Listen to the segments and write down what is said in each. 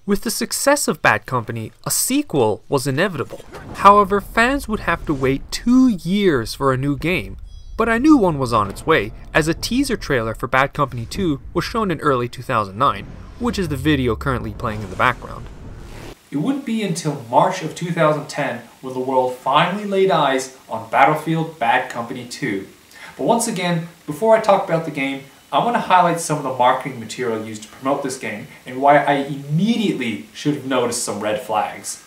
With the success of Bad Company, a sequel was inevitable. However, fans would have to wait 2 years for a new game. But I knew one was on its way, as a teaser trailer for Bad Company 2 was shown in early 2009, which is the video currently playing in the background. It wouldn't be until March of 2010 when the world finally laid eyes on Battlefield Bad Company 2. But once again, before I talk about the game, I want to highlight some of the marketing material used to promote this game and why I immediately should have noticed some red flags.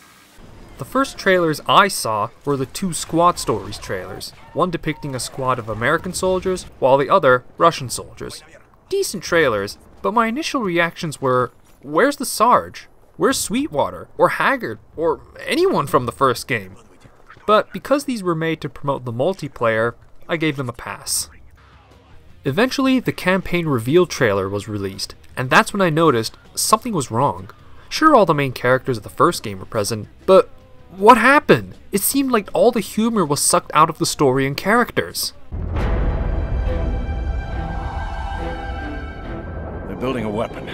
The first trailers I saw were the 2 Squad Stories trailers, one depicting a squad of American soldiers while the other Russian soldiers. Decent trailers, but my initial reactions were, where's the Sarge? Where's Sweetwater, or Haggard, or anyone from the first game? But because these were made to promote the multiplayer, I gave them a pass. Eventually, the campaign reveal trailer was released, and that's when I noticed something was wrong. Sure, all the main characters of the first game were present, but what happened? It seemed like all the humor was sucked out of the story and characters. They're building a weapon.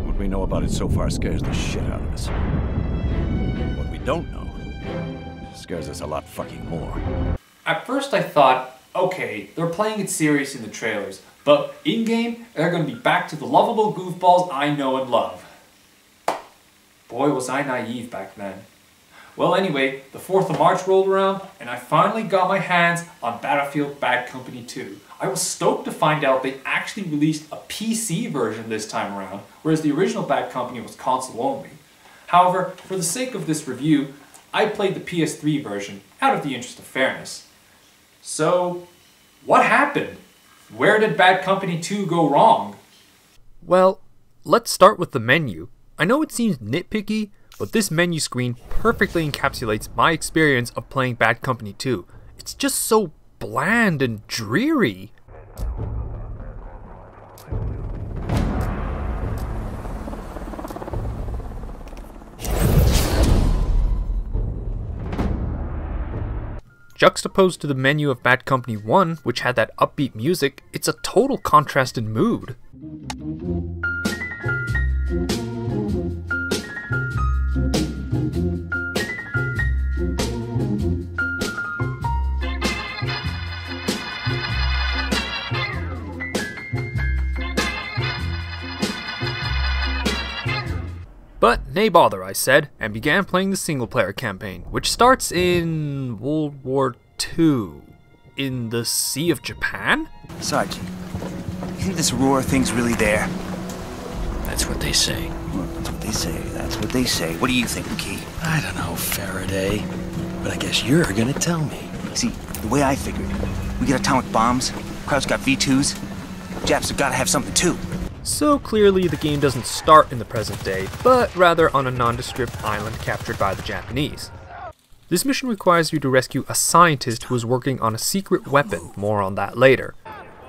What we know about it so far scares the shit out of us. What we don't know scares us a lot fucking more. At first I thought, okay, they're playing it serious in the trailers, but in-game, they're going to be back to the lovable goofballs I know and love. Boy, was I naive back then. Well anyway, the 4th of March rolled around, and I finally got my hands on Battlefield Bad Company 2. I was stoked to find out they actually released a PC version this time around, whereas the original Bad Company was console only. However, for the sake of this review, I played the PS3 version, out of the interest of fairness. So, what happened? Where did Bad Company 2 go wrong? Well, let's start with the menu. I know it seems nitpicky, but this menu screen perfectly encapsulates my experience of playing Bad Company 2. It's just so bland and dreary. Juxtaposed to the menu of Bad Company 1, which had that upbeat music, it's a total contrast in mood. But nay bother, I said, and began playing the single-player campaign, which starts in World War II. In the Sea of Japan? Sergeant, you think this roar thing's really there? That's what they say. Well, that's what they say. That's what they say. What do you think, McKee? I don't know, Faraday. But I guess you're gonna tell me. See, the way I figured, we get atomic bombs, Kraut's got V2s, Japs have gotta have something too. So clearly the game doesn't start in the present day, but rather on a nondescript island captured by the Japanese. This mission requires you to rescue a scientist who is working on a secret weapon, more on that later.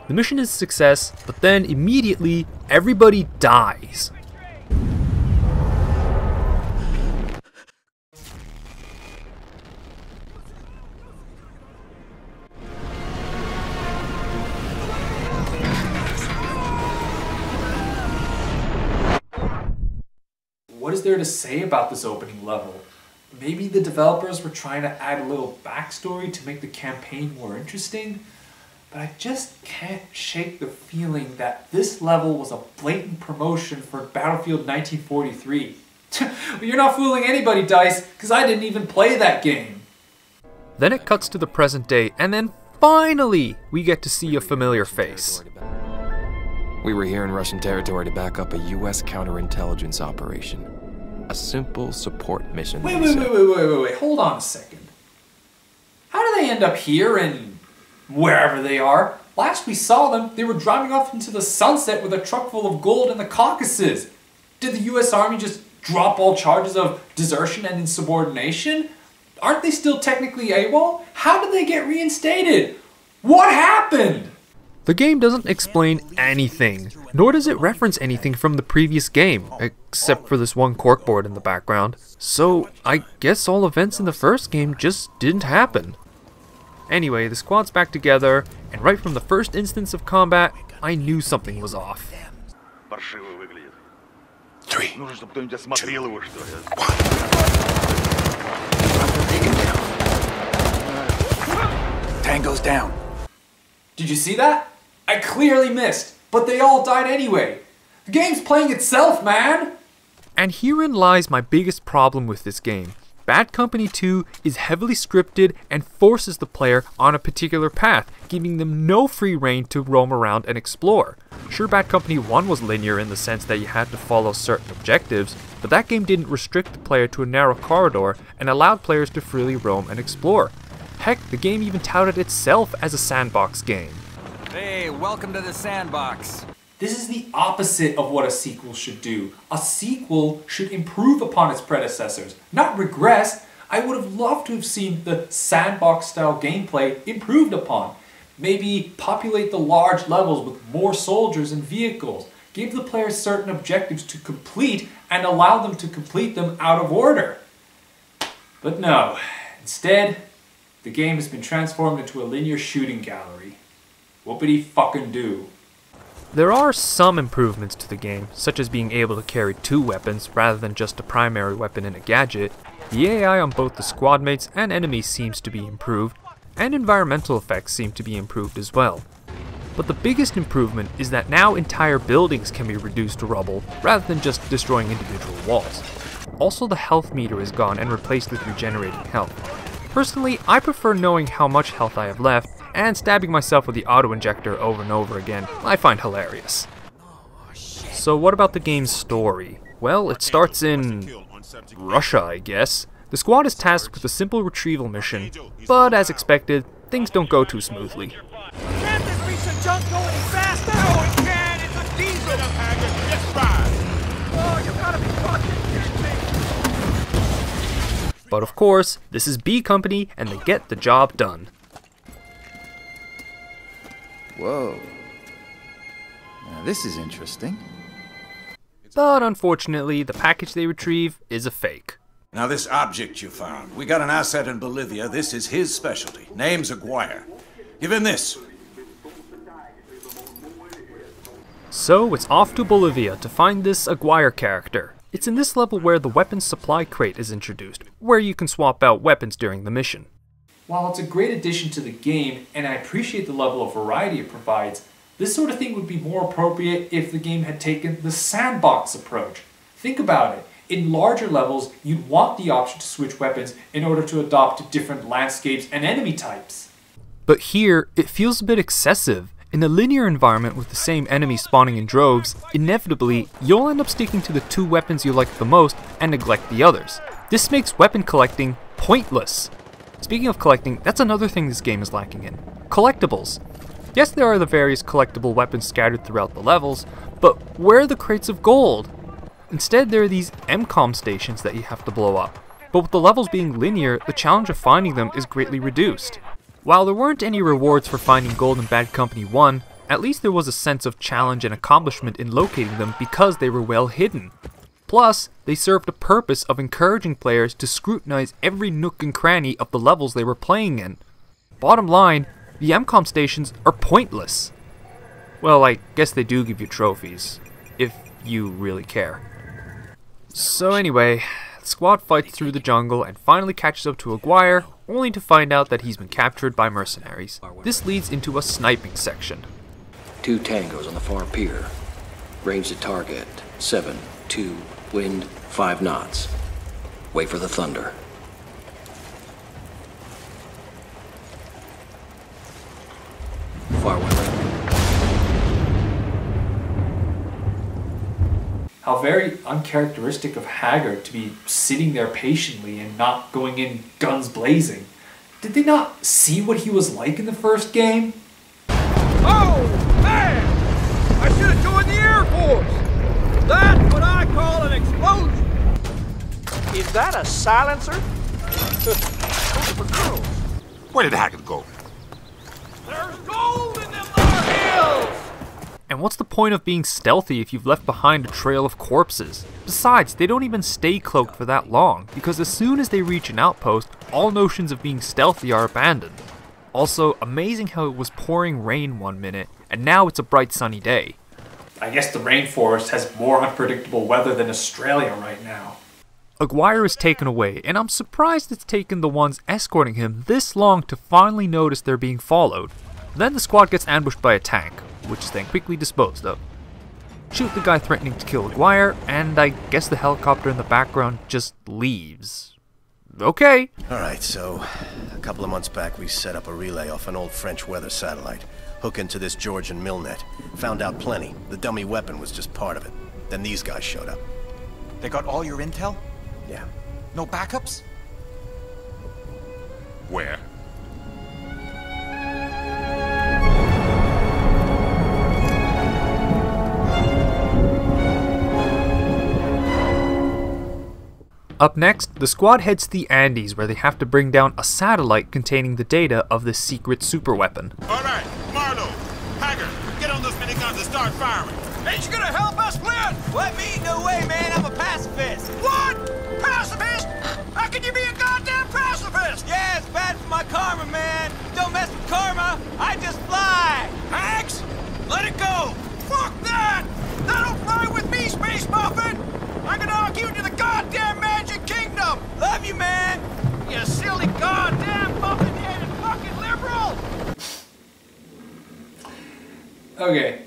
The mission is a success, but then immediately everybody dies. What is there to say about this opening level? Maybe the developers were trying to add a little backstory to make the campaign more interesting, but I just can't shake the feeling that this level was a blatant promotion for Battlefield 1943. You're not fooling anybody, DICE, because I didn't even play that game. Then it cuts to the present day, and then finally we get to see a familiar face. We were here in Russian territory to back up a U.S. counterintelligence operation. A simple support mission. Wait, hold on a second. How do they end up here and wherever they are? Last we saw them, they were driving off into the sunset with a truck full of gold in the Caucasus. Did the U.S. Army just drop all charges of desertion and insubordination? Aren't they still technically AWOL? How did they get reinstated? What happened? The game doesn't explain anything, nor does it reference anything from the previous game, except for this one corkboard in the background. So I guess all events in the first game just didn't happen. Anyway, the squad's back together, and right from the first instance of combat, I knew something was off. 3, 2, 1. Tango's down. Did you see that? I clearly missed, but they all died anyway. The game's playing itself, man! And herein lies my biggest problem with this game. Bad Company 2 is heavily scripted and forces the player on a particular path, giving them no free rein to roam around and explore. Sure, Bad Company 1 was linear in the sense that you had to follow certain objectives, but that game didn't restrict the player to a narrow corridor and allowed players to freely roam and explore. Heck, the game even touted itself as a sandbox game. Hey, welcome to the sandbox. This is the opposite of what a sequel should do. A sequel should improve upon its predecessors, not regress. I would have loved to have seen the sandbox-style gameplay improved upon. Maybe populate the large levels with more soldiers and vehicles. Give the players certain objectives to complete and allow them to complete them out of order. But no, instead, the game has been transformed into a linear shooting gallery. Whoopity fucking do. There are some improvements to the game, such as being able to carry 2 weapons rather than just a primary weapon and a gadget. The AI on both the squad mates and enemies seems to be improved, and environmental effects seem to be improved as well. But the biggest improvement is that now entire buildings can be reduced to rubble, rather than just destroying individual walls. Also, the health meter is gone and replaced with regenerating health. Personally, I prefer knowing how much health I have left, and stabbing myself with the auto-injector over and over again, I find hilarious. So what about the game's story? Well, it starts in Russia, I guess. The squad is tasked with a simple retrieval mission, but as expected, things don't go too smoothly. Can't this piece of junk go any faster? No, it can! It's a diesel! Just ride! Oh, you gotta be fucking kidding me! But of course, this is B Company, and they get the job done. Whoa. Now this is interesting. But unfortunately, the package they retrieve is a fake. Now this object you found, we got an asset in Bolivia. This is his specialty. Name's Aguirre. Give him this. So it's off to Bolivia to find this Aguirre character. It's in this level where the weapons supply crate is introduced, where you can swap out weapons during the mission. While it's a great addition to the game, and I appreciate the level of variety it provides, this sort of thing would be more appropriate if the game had taken the sandbox approach. Think about it. In larger levels, you'd want the option to switch weapons in order to adopt different landscapes and enemy types. But here, it feels a bit excessive. In a linear environment with the same enemies spawning in droves, inevitably, you'll end up sticking to the 2 weapons you like the most and neglect the others. This makes weapon collecting pointless. Speaking of collecting, that's another thing this game is lacking in. Collectibles. Yes, there are the various collectible weapons scattered throughout the levels, but where are the crates of gold? Instead, there are these MCOM stations that you have to blow up. But with the levels being linear, the challenge of finding them is greatly reduced. While there weren't any rewards for finding gold in Bad Company 1, at least there was a sense of challenge and accomplishment in locating them because they were well hidden. Plus, they served a purpose of encouraging players to scrutinize every nook and cranny of the levels they were playing in. Bottom line, the MCOM stations are pointless. Well, I guess they do give you trophies, if you really care. So anyway, the squad fights through the jungle and finally catches up to Aguirre, only to find out that he's been captured by mercenaries. This leads into a sniping section. 2 tangos on the far pier. Range to target. 7, 2, wind, 5 knots. Wait for the thunder. Far weather. How very uncharacteristic of Haggard to be sitting there patiently and not going in guns blazing. Did they not see what he was like in the first game? Oh, man! I should have joined the Air Force! That's what I call an explosion! Is that a silencer? Where did Haggard go? There's gold in them hills! And what's the point of being stealthy if you've left behind a trail of corpses? Besides, they don't even stay cloaked for that long, because as soon as they reach an outpost, all notions of being stealthy are abandoned. Also, amazing how it was pouring rain one minute, and now it's a bright sunny day. I guess the rainforest has more unpredictable weather than Australia right now. Aguirre is taken away, and I'm surprised it's taken the ones escorting him this long to finally notice they're being followed. Then the squad gets ambushed by a tank, which is then quickly disposed of. Shoot the guy threatening to kill Aguirre, and I guess the helicopter in the background just leaves. Okay. Alright, so a couple of months back we set up a relay off an old French weather satellite. Hook into this Georgian Milnet. Found out plenty. The dummy weapon was just part of it. Then these guys showed up. They got all your intel? Yeah. No backups? Where? Up next, the squad heads to the Andes where they have to bring down a satellite containing the data of this secret superweapon. Alright, Marlowe, Haggard, get on those miniguns and start firing. Ain't you gonna help us, Flint? Let me? No way, man. I'm a pacifist. What? Pacifist? How can you be a goddamn pacifist? Yeah, it's bad for my karma, man. Don't mess with karma. I just fly. Hags? Let it go. Fuck that! That'll fly with me, Space Muffin! I'm gonna argue to the goddamn Magic Kingdom! Love you, man! You silly goddamn muffin-headed fucking liberal! Okay,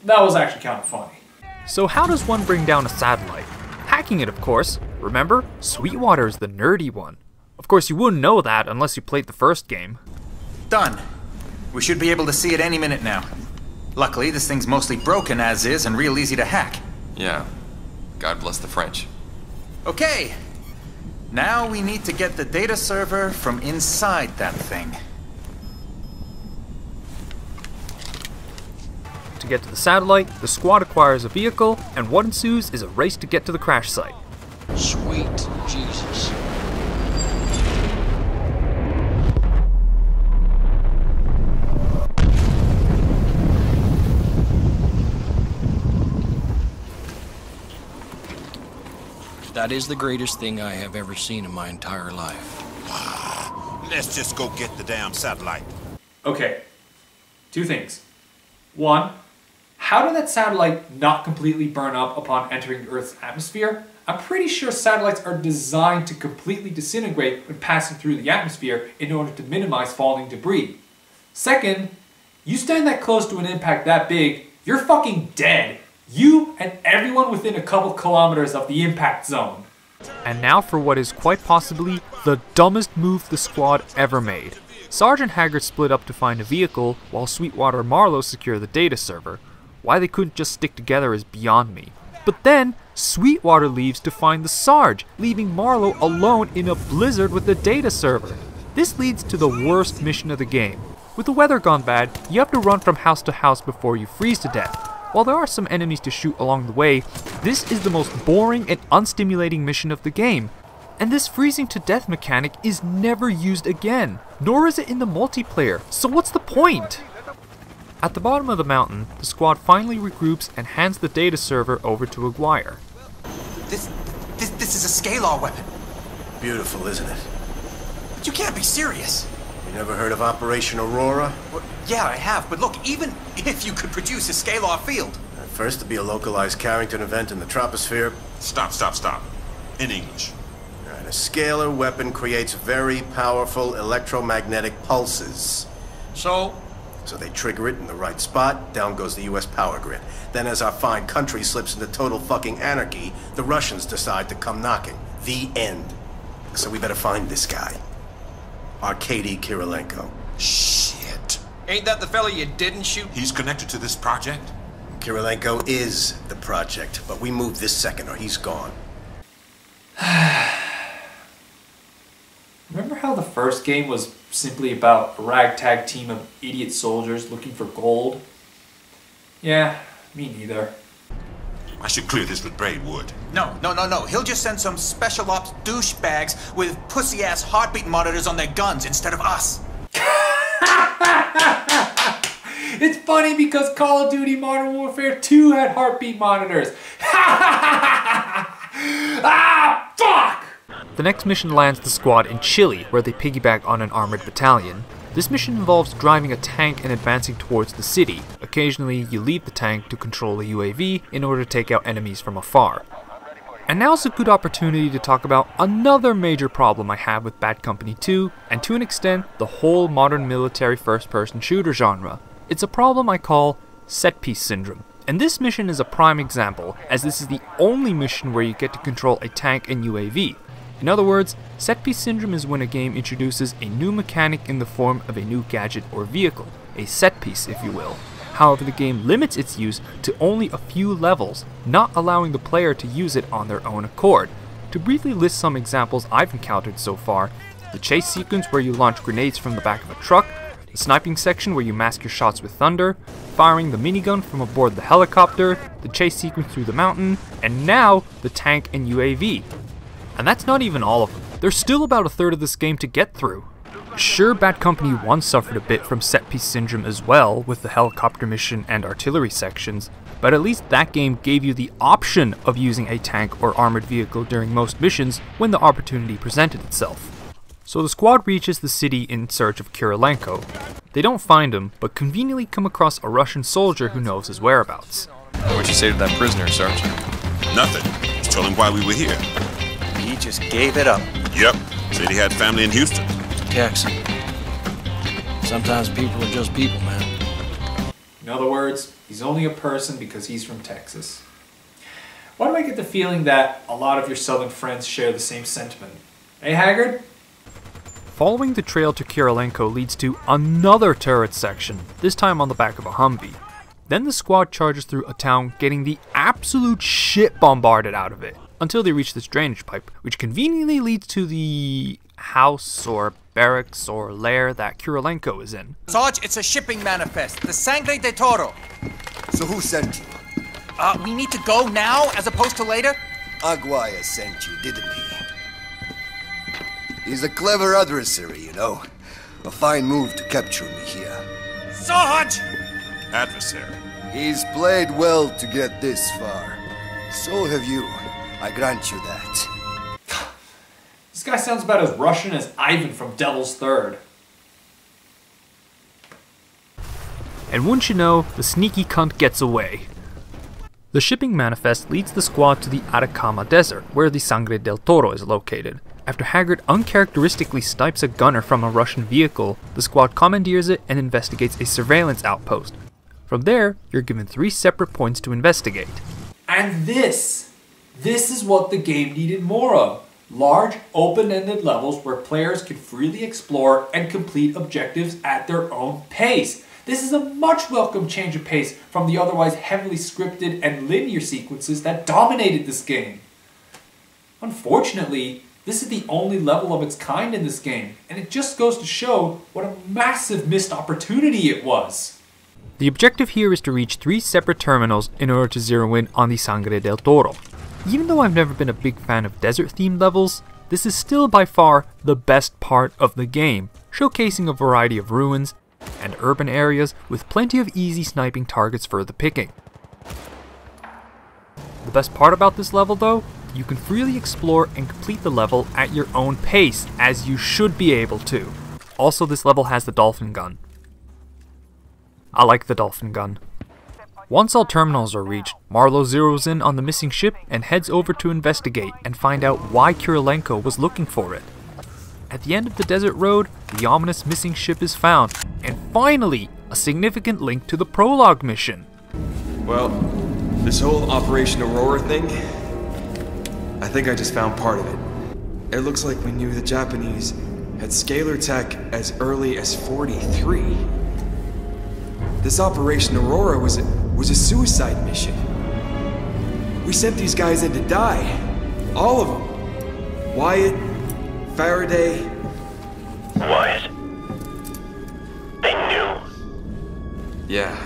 that was actually kind of funny. So how does one bring down a satellite? Hacking it, of course. Remember, Sweetwater is the nerdy one. Of course, you wouldn't know that unless you played the first game. Done. We should be able to see it any minute now. Luckily, this thing's mostly broken as is and real easy to hack. Yeah. God bless the French. Okay. Now we need to get the data server from inside that thing. To get to the satellite, the squad acquires a vehicle, and what ensues is a race to get to the crash site. Sweet Jesus. That is the greatest thing I have ever seen in my entire life. Let's just go get the damn satellite. Okay, two things. One, how did that satellite not completely burn up upon entering Earth's atmosphere? I'm pretty sure satellites are designed to completely disintegrate when passing through the atmosphere in order to minimize falling debris. Second, you stand that close to an impact that big, you're fucking dead. You and everyone within a couple kilometers of the impact zone. And now for what is quite possibly the dumbest move the squad ever made. Sergeant Haggard split up to find a vehicle, while Sweetwater and Marlowe secure the data server. Why they couldn't just stick together is beyond me. But then, Sweetwater leaves to find the Sarge, leaving Marlowe alone in a blizzard with the data server. This leads to the worst mission of the game. With the weather gone bad, you have to run from house to house before you freeze to death. While there are some enemies to shoot along the way, this is the most boring and unstimulating mission of the game. And this freezing to death mechanic is never used again, nor is it in the multiplayer, so what's the point? At the bottom of the mountain, the squad finally regroups and hands the data server over to Aguirre. This is a scalar weapon. Beautiful, isn't it? But you can't be serious. You never heard of Operation Aurora? Well, yeah, I have, but look, even if you could produce a scalar field... First to be a localized Carrington event in the troposphere. Stop. In English. Alright, a scalar weapon creates very powerful electromagnetic pulses. So they trigger it in the right spot, down goes the US power grid. Then as our fine country slips into total fucking anarchy, the Russians decide to come knocking. The end. So we better find this guy. Arkady Kirilenko. Shit. Ain't that the fella you didn't shoot? He's connected to this project? Kirilenko is the project, but we move this second or he's gone. Remember how the first game was simply about a ragtag team of idiot soldiers looking for gold? Yeah, me neither. I should clear this with Braidwood. No. He'll just send some special ops douchebags with pussy-ass heartbeat monitors on their guns instead of us. It's funny because Call of Duty Modern Warfare 2 had heartbeat monitors. Ah, fuck! The next mission lands the squad in Chile, where they piggyback on an armored battalion. The This mission involves driving a tank and advancing towards the city. Occasionally, you leave the tank to control a UAV in order to take out enemies from afar. And now's a good opportunity to talk about another major problem I have with Bad Company 2, and to an extent, the whole modern military first-person shooter genre. It's a problem I call set-piece syndrome. And this mission is a prime example, as this is the only mission where you get to control a tank and UAV. In other words, set-piece syndrome is when a game introduces a new mechanic in the form of a new gadget or vehicle, a set-piece if you will. However, the game limits its use to only a few levels, not allowing the player to use it on their own accord. To briefly list some examples I've encountered so far, the chase sequence where you launch grenades from the back of a truck, the sniping section where you mask your shots with thunder, firing the minigun from aboard the helicopter, the chase sequence through the mountain, and now the tank and UAV. And that's not even all of them. There's still about a third of this game to get through. Sure, Bad Company 1 suffered a bit from set-piece syndrome as well, with the helicopter mission and artillery sections, but at least that game gave you the option of using a tank or armored vehicle during most missions when the opportunity presented itself. So the squad reaches the city in search of Kirilenko. They don't find him, but conveniently come across a Russian soldier who knows his whereabouts. What'd you say to that prisoner, Sergeant? Nothing. Just told him why we were here. He just gave it up. Yep. Said he had family in Houston. Texan. Sometimes people are just people, man. In other words, he's only a person because he's from Texas. Why do I get the feeling that a lot of your southern friends share the same sentiment? Hey, Haggard? Following the trail to Kirilenko leads to another turret section, this time on the back of a Humvee. Then the squad charges through a town, getting the absolute shit bombarded out of it, until they reach this drainage pipe, which conveniently leads to the house or barracks or lair that Kirilenko is in. Sarge, it's a shipping manifest. The Sangre de Toro. So who sent you? We need to go now as opposed to later? Aguirre sent you, didn't he? He's a clever adversary, you know. A fine move to capture me here. Sarge! Adversary. He's played well to get this far. So have you. I grant you that. This guy sounds about as Russian as Ivan from Devil's Third. And wouldn't you know, the sneaky cunt gets away. The shipping manifest leads the squad to the Atacama Desert, where the Sangre del Toro is located. After Haggard uncharacteristically snipes a gunner from a Russian vehicle, the squad commandeers it and investigates a surveillance outpost. From there, you're given 3 separate points to investigate. And this is what the game needed more of. Large, open-ended levels where players can freely explore and complete objectives at their own pace. This is a much welcome change of pace from the otherwise heavily scripted and linear sequences that dominated this game. Unfortunately, this is the only level of its kind in this game, and it just goes to show what a massive missed opportunity it was. The objective here is to reach 3 separate terminals in order to zero in on the Sangre del Toro. Even though I've never been a big fan of desert-themed levels, this is still by far the best part of the game, showcasing a variety of ruins and urban areas with plenty of easy sniping targets for the picking. The best part about this level though, you can freely explore and complete the level at your own pace, as you should be able to. Also, this level has the dolphin gun. I like the dolphin gun. Once all terminals are reached, Marlowe zeroes in on the missing ship and heads over to investigate and find out why Kirilenko was looking for it. At the end of the desert road, the ominous missing ship is found, and finally, a significant link to the prologue mission. Well, this whole Operation Aurora thing, I think I just found part of it. It looks like we knew the Japanese had scalar tech as early as 43. This Operation Aurora was a suicide mission. We sent these guys in to die. All of them. Wyatt, Faraday. Wyatt? They knew? Yeah.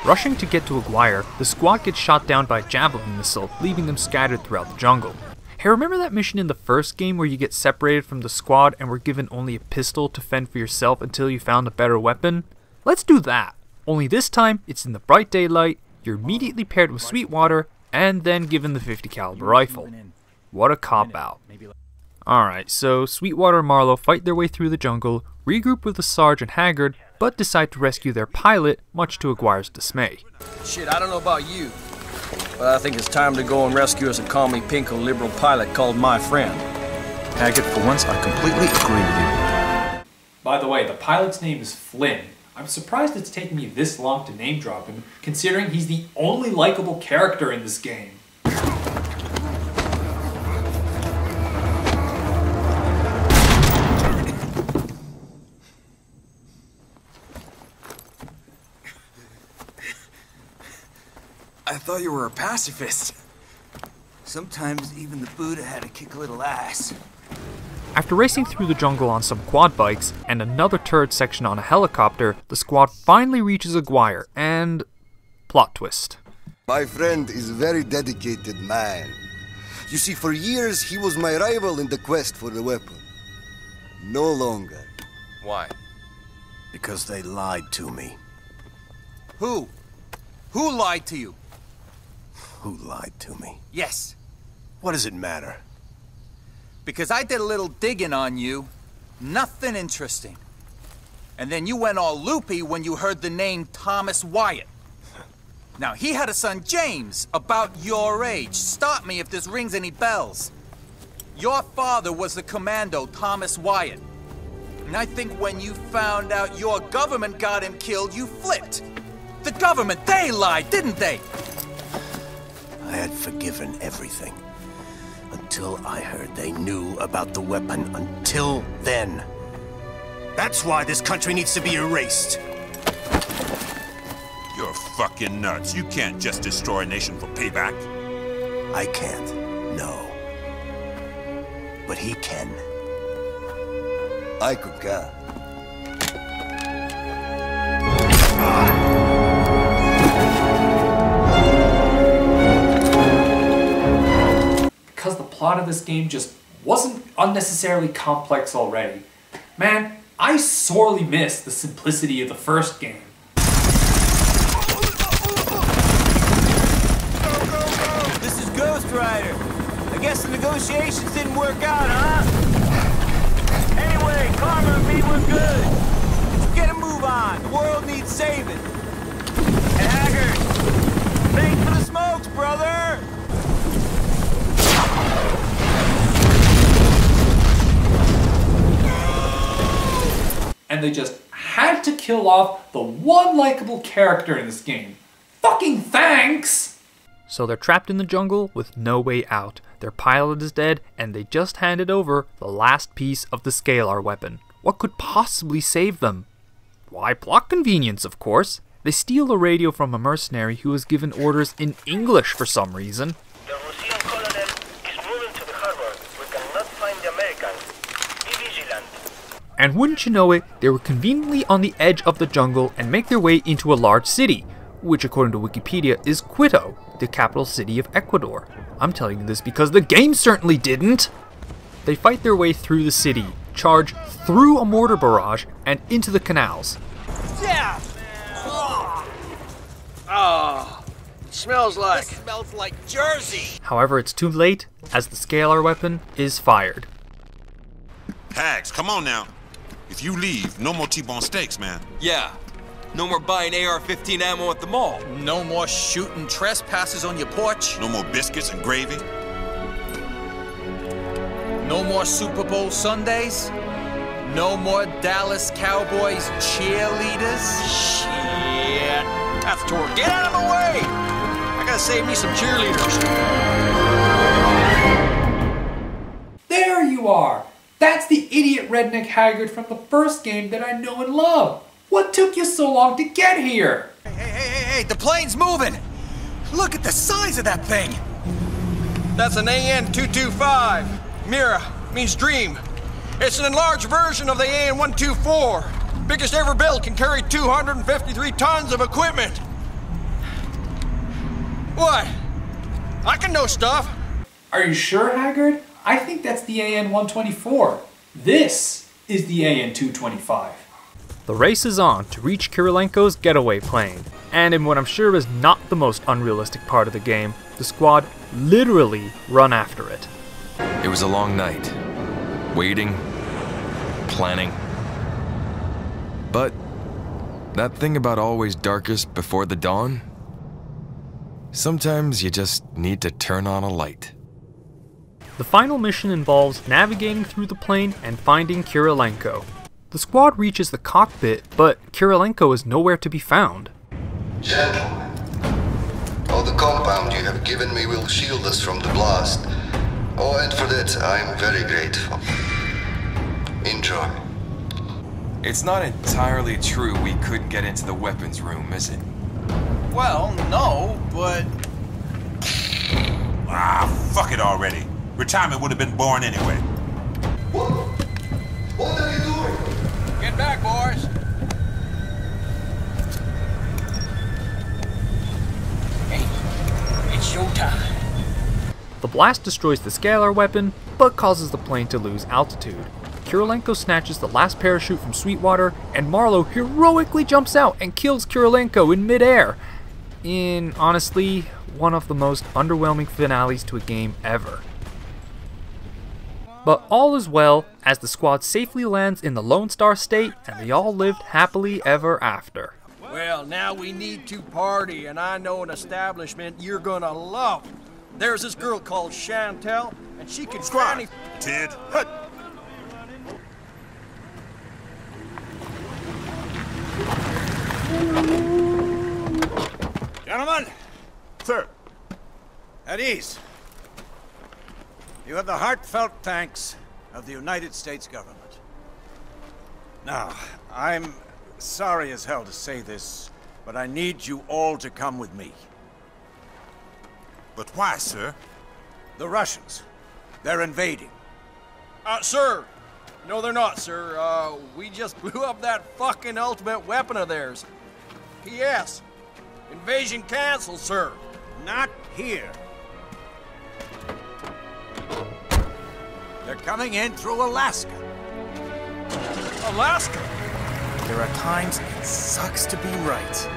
Rushing to get to Aguirre, the squad gets shot down by a javelin missile, leaving them scattered throughout the jungle. Hey, remember that mission in the first game where you get separated from the squad and were given only a pistol to fend for yourself until you found a better weapon? Let's do that. Only this time, it's in the bright daylight, you're immediately paired with Sweetwater, and then given the .50 caliber rifle. What a cop-out. Alright, so Sweetwater and Marlowe fight their way through the jungle, regroup with the Sarge and Haggard, but decide to rescue their pilot, much to Aguirre's dismay. Shit, I don't know about you, but I think it's time to go and rescue us a calmly pinko liberal pilot called my friend. Haggard, for once, I completely agree with you. By the way, the pilot's name is Flynn. I'm surprised it's taken me this long to name drop him, considering he's the only likable character in this game. I thought you were a pacifist. Sometimes even the Buddha had to kick a little ass. After racing through the jungle on some quad bikes and another turret section on a helicopter, the squad finally reaches Aguirre and... plot twist. My friend is a very dedicated man. You see, for years he was my rival in the quest for the weapon. No longer. Why? Because they lied to me. Who? Who lied to you? Who lied to me? Yes. What does it matter? Because I did a little digging on you. Nothing interesting. And then you went all loopy when you heard the name Thomas Wyatt. Now, he had a son, James, about your age. Stop me if this rings any bells. Your father was the commando, Thomas Wyatt. And I think when you found out your government got him killed, you flipped. The government, they lied, didn't they? I had forgiven everything. Until I heard they knew about the weapon. Until then. That's why this country needs to be erased. You're fucking nuts. You can't just destroy a nation for payback. I can't, no. But he can. I concur. Because the plot of this game just wasn't unnecessarily complex already. Man, I sorely miss the simplicity of the first game. This is Ghost Rider. I guess the negotiations didn't work out, huh? Anyway, Karma and me were good. So get a move on. The world needs saving. And Haggard, thanks for the smokes, brother! And they just had to kill off the one likable character in this game. Fucking thanks! So they're trapped in the jungle with no way out. Their pilot is dead, and they just handed over the last piece of the scalar weapon. What could possibly save them? Why, plot convenience, of course. They steal a radio from a mercenary who was given orders in English for some reason. The Russian colonel is moving to the harbor. We cannot find the Americans. Be vigilant. And wouldn't you know it, they were conveniently on the edge of the jungle and make their way into a large city, which according to Wikipedia is Quito, the capital city of Ecuador. I'm telling you this because the game certainly didn't! They fight their way through the city, charge through a mortar barrage, and into the canals. Yeah! Oh, smells like... This smells like Jersey! However, it's too late, as the scalar weapon is fired. Hags, come on now. If you leave, no more T-bone steaks, man. Yeah. No more buying AR-15 ammo at the mall. No more shooting trespassers on your porch. No more biscuits and gravy. No more Super Bowl Sundays. No more Dallas Cowboys cheerleaders. Shit. That's Tor. Get out of the way! I gotta save me some cheerleaders. There you are! That's the idiot redneck Haggard from the first game that I know and love! What took you so long to get here? Hey, the plane's moving! Look at the size of that thing! That's an AN-225. Mira means dream. It's an enlarged version of the AN-124. Biggest ever built, can carry 253 tons of equipment. What? I can know stuff. Are you sure, Haggard? I think that's the AN-124. This is the AN-225. The race is on to reach Kirilenko's getaway plane, and in what I'm sure is not the most unrealistic part of the game, the squad literally run after it. It was a long night. waiting, planning. But that thing about always darkest before the dawn? Sometimes you just need to turn on a light. The final mission involves navigating through the plane and finding Kirilenko. The squad reaches the cockpit, but Kirilenko is nowhere to be found. Gentlemen, all the compound you have given me will shield us from the blast. Oh, and for that, I'm very grateful. Enjoy. It's not entirely true we couldn't get into the weapons room, is it? Well, no, but... Ah, fuck it already. Retirement would have been born anyway. What are you doing? Get back, boys. Hey, it's showtime. The blast destroys the scalar weapon, but causes the plane to lose altitude. Kirilenko snatches the last parachute from Sweetwater, and Marlowe heroically jumps out and kills Kirilenko in midair. In, honestly, one of the most underwhelming finales to a game ever. But all is well, as the squad safely lands in the Lone Star State, and they all lived happily ever after. Well, now we need to party, and I know an establishment you're gonna love. There's this girl called Chantel, and she can granny... Ted, hut! Gentlemen! Sir. At ease. You have the heartfelt thanks of the United States government. Now, I'm sorry as hell to say this, but I need you all to come with me. But why, sir? The Russians. They're invading. Sir! No, they're not, sir. We just blew up that fucking ultimate weapon of theirs. P.S. Invasion canceled, sir. Not here. They're coming in through Alaska. Alaska? There are times it sucks to be right.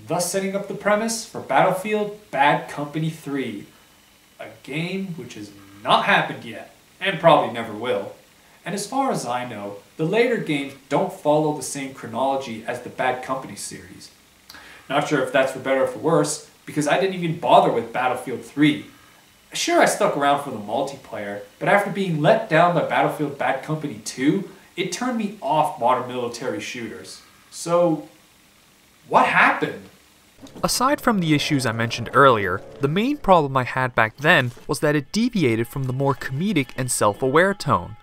Thus setting up the premise for Battlefield Bad Company 3. A game which has not happened yet, and probably never will. And as far as I know, the later games don't follow the same chronology as the Bad Company series. Not sure if that's for better or for worse, because I didn't even bother with Battlefield 3. Sure, I stuck around for the multiplayer, but after being let down by Battlefield Bad Company 2, it turned me off modern military shooters. So, what happened? Aside from the issues I mentioned earlier, the main problem I had back then was that it deviated from the more comedic and self-aware tone.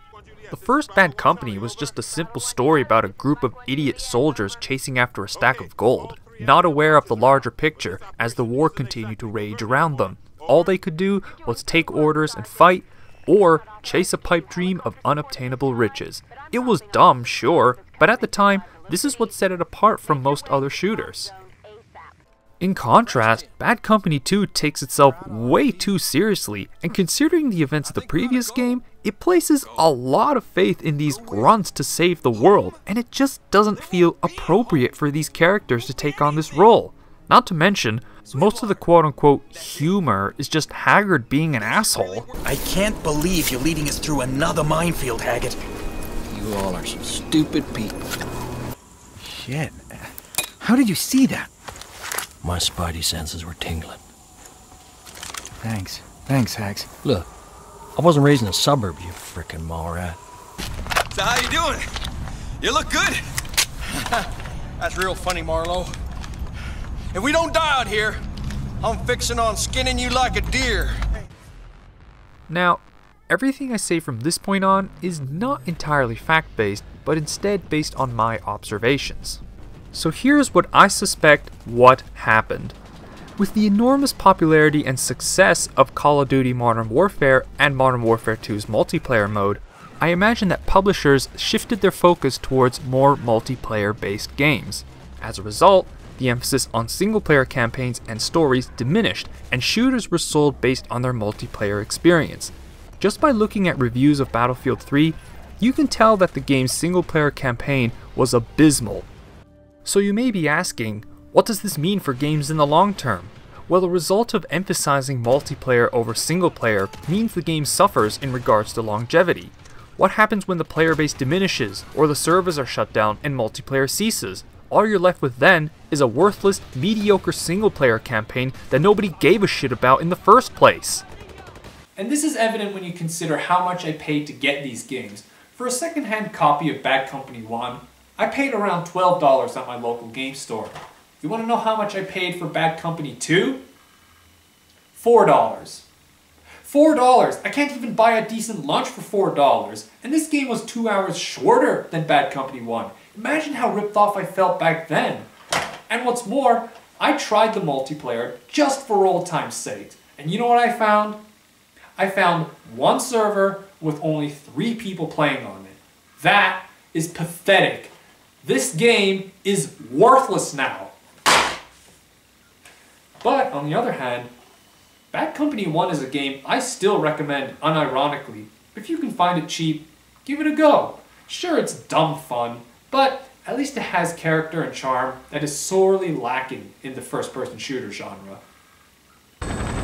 The first Bad Company was just a simple story about a group of idiot soldiers chasing after a stack of gold, not aware of the larger picture as the war continued to rage around them. All they could do was take orders and fight, or chase a pipe dream of unobtainable riches. It was dumb, sure, but at the time, this is what set it apart from most other shooters. In contrast, Bad Company 2 takes itself way too seriously, and considering the events of the previous game, it places a lot of faith in these grunts to save the world, and it just doesn't feel appropriate for these characters to take on this role. Not to mention, most of the quote-unquote humor is just Haggard being an asshole. I can't believe you're leading us through another minefield, Haggard. You all are some stupid people. Shit. How did you see that? My spidey senses were tingling. Thanks. Thanks, Hags. Look, I wasn't raised in the suburbs, you frickin' mall rat. So how you doing? You look good. That's real funny, Marlowe. If we don't die out here, I'm fixing on skinning you like a deer. Now, everything I say from this point on is not entirely fact-based, but instead based on my observations. So here's what I suspect what happened. With the enormous popularity and success of Call of Duty Modern Warfare and Modern Warfare 2's multiplayer mode, I imagine that publishers shifted their focus towards more multiplayer-based games. As a result, the emphasis on single-player campaigns and stories diminished, and shooters were sold based on their multiplayer experience. Just by looking at reviews of Battlefield 3, you can tell that the game's single-player campaign was abysmal. So you may be asking, what does this mean for games in the long term? Well, the result of emphasizing multiplayer over single-player means the game suffers in regards to longevity. What happens when the player base diminishes, or the servers are shut down and multiplayer ceases? All you're left with then is a worthless, mediocre single-player campaign that nobody gave a shit about in the first place. And this is evident when you consider how much I paid to get these games. For a second-hand copy of Bad Company 1, I paid around $12 at my local game store. You want to know how much I paid for Bad Company 2? $4. $4! I can't even buy a decent lunch for $4, and this game was 2 hours shorter than Bad Company 1. Imagine how ripped off I felt back then. And what's more, I tried the multiplayer just for old time's sake, and you know what I found? I found one server with only 3 people playing on it. That is pathetic. This game is worthless now. But, on the other hand, Bad Company 1 is a game I still recommend unironically. If you can find it cheap, give it a go. Sure, it's dumb fun, but at least it has character and charm that is sorely lacking in the first-person shooter genre.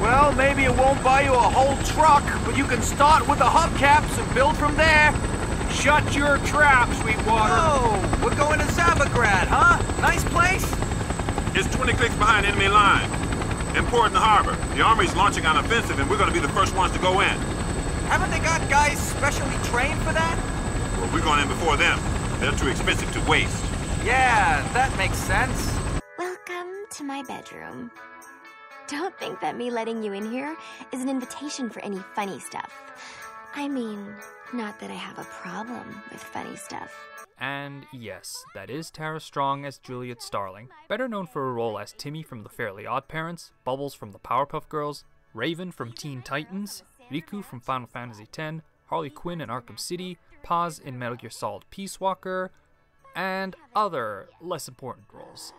Well, maybe it won't buy you a whole truck, but you can start with the hubcaps and build from there. Shut your trap, Sweetwater. Oh, we're going to Zabagrad, huh? Nice place? It's 20 clicks behind enemy line. Important the harbor. The army's launching an offensive and we're going to be the first ones to go in. Haven't they got guys specially trained for that? Well, we're going in before them. They're too expensive to waste. Yeah, that makes sense. Welcome to my bedroom. Don't think that me letting you in here is an invitation for any funny stuff. I mean, not that I have a problem with funny stuff. And yes, that is Tara Strong as Juliet Starling, better known for her role as Timmy from The Fairly Odd Parents, Bubbles from the Powerpuff Girls, Raven from Teen Titans, Riku from Final Fantasy X, Harley Quinn in Arkham City, Paz in Metal Gear Solid Peace Walker, and other less important roles.